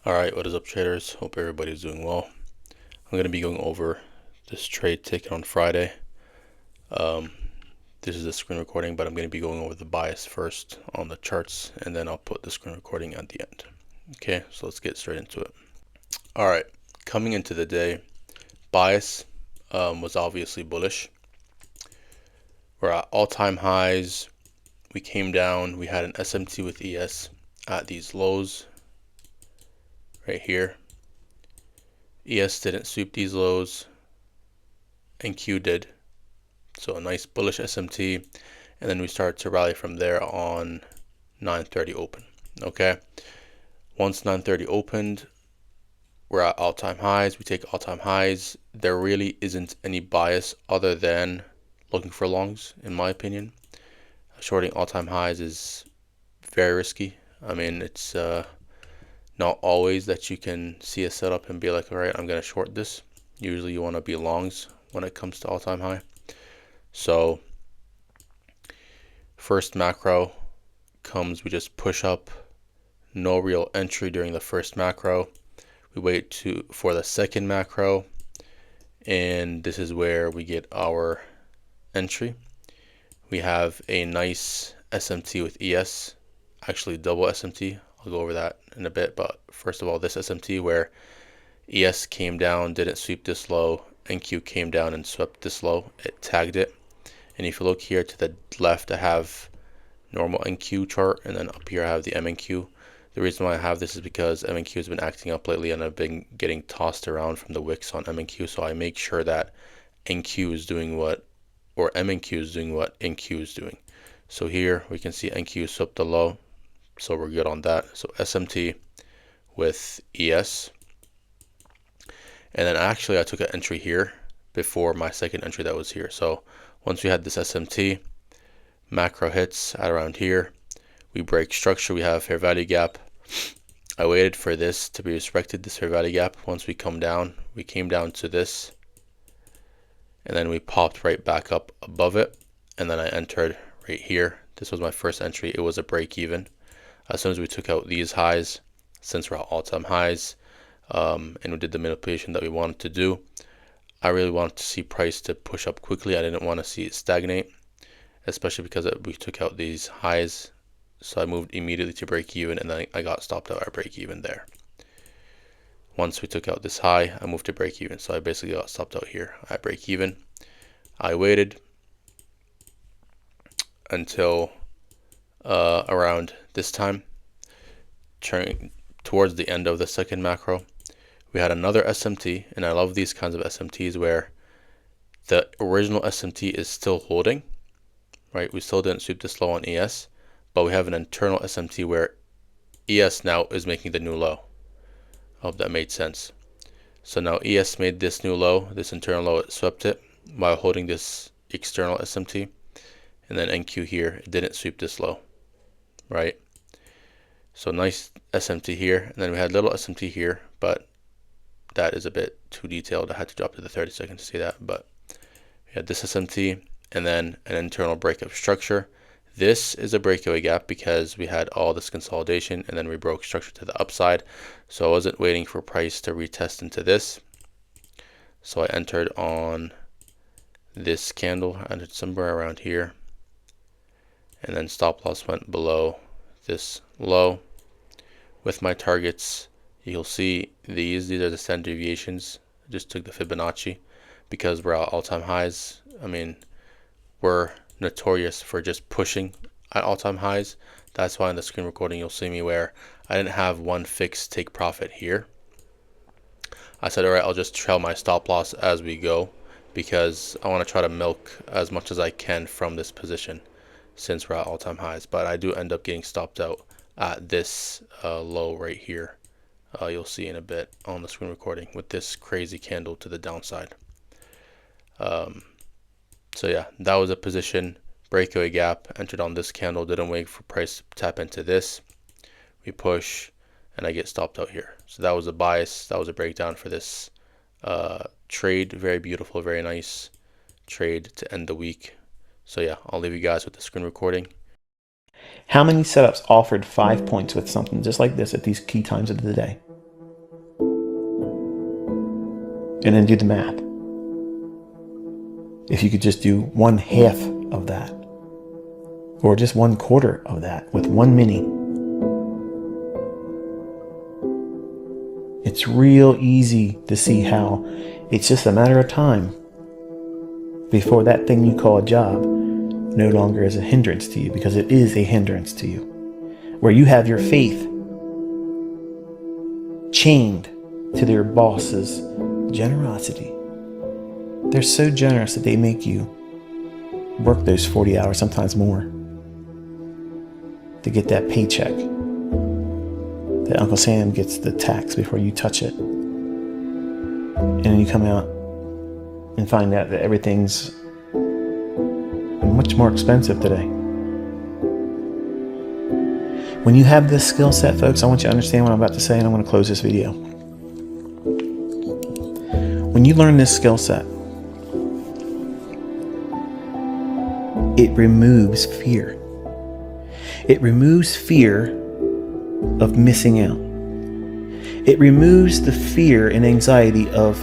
Alright, what is up traders? Hope everybody's doing well. I'm going to be going over this trade taken on Friday. Um, this is a screen recording, but I'm going to be going over the bias first on the charts, and then I'll put the screen recording at the end. Okay, so let's get straight into it. Alright, coming into the day, bias was obviously bullish. We're at all-time highs. We came down. We had an SMT with ES at these lows right here. ES didn't sweep these lows, and Q did. So a nice bullish SMT, and then we start to rally from there on 9:30 open. Okay, once 9:30 opened, we're at all-time highs. We take all-time highs. There really isn't any bias other than looking for longs, in my opinion. Shorting all-time highs is very risky. I mean, it's not always that you can see a setup and be like, all right, I'm going to short this. Usually you want to be longs when it comes to all-time high. So first macro comes, we just push up, no real entry during the first macro. We wait for the second macro, and this is where we get our entry. We have a nice SMT with ES, actually double SMT. I'll go over that in a bit, but first of all, this SMT where ES came down, didn't sweep this low, NQ came down and swept this low, it tagged it. And if you look here to the left, I have normal NQ chart, and then up here I have the MNQ. The reason why I have this is because MNQ has been acting up lately, and I've been getting tossed around from the wicks on MNQ, so I make sure that NQ is doing what, or MNQ is doing what NQ is doing. So here we can see NQ swept the low, so we're good on that. So SMT with ES, and then actually I took an entry here before my second entry that was here. So once we had this SMT, macro hits at around here, we break structure, we have fair value gap. I waited for this to be respected, this fair value gap. Once we come down, we came down to this, and then we popped right back up above it, and then I entered right here. This was my first entry. It was a break even. As soon as we took out these highs, since we're at all-time highs, and we did the manipulation that we wanted to do, I really wanted to see price to push up quickly. I didn't want to see it stagnate, especially because we took out these highs. So I moved immediately to break even, and then I got stopped out at break even there. Once we took out this high, I moved to break even. So I basically got stopped out here at break even. I waited until around this time, turning towards the end of the second macro. We had another SMT, and I love these kinds of SMTs where the original SMT is still holding, right? We still didn't sweep this low on ES, but we have an internal SMT where ES now is making the new low. I hope that made sense. So now ES made this new low, this internal low, it swept it while holding this external SMT, and then NQ here, it didn't sweep this low, right? So nice SMT here, and then we had little SMT here, but that is a bit too detailed. I had to drop to the 30 seconds to see that, but we had this SMT and then an internal breakup structure. This is a breakaway gap because we had all this consolidation and then we broke structure to the upside. So I wasn't waiting for price to retest into this. So I entered on this candle. I entered somewhere around here, and then stop loss went below this low. With my targets, you'll see these are the standard deviations. I just took the Fibonacci because we're at all-time highs. I mean, we're notorious for just pushing at all-time highs. That's why in the screen recording you'll see me where I didn't have one fixed take profit here. I said, all right, I'll just trail my stop loss as we go because I want to try to milk as much as I can from this position since we're at all-time highs. But I do end up getting stopped out at this low right here. You'll see in a bit on the screen recording with this crazy candle to the downside. So yeah, that was a position, breakaway gap, entered on this candle, didn't wait for price to tap into this. We push, and I get stopped out here. So that was a bias, that was a breakdown for this trade. Very beautiful, very nice trade to end the week. So yeah, I'll leave you guys with the screen recording. How many setups offered 5 points with something just like this at these key times of the day? And then do the math. If you could just do 1/2 of that, or just 1/4 of that with one mini, it's real easy to see how it's just a matter of time before that thing you call a job no longer is a hindrance to you, because it is a hindrance to you. Where you have your faith chained to their boss's generosity. They're so generous that they make you work those 40 hours, sometimes more, to get that paycheck. That Uncle Sam gets the tax before you touch it. And then you come out and find out that everything's much more expensive today. When you have this skill set, folks, I want you to understand what I'm about to say, and I'm going to close this video. When you learn this skill set, it removes fear. It removes fear of missing out. It removes the fear and anxiety of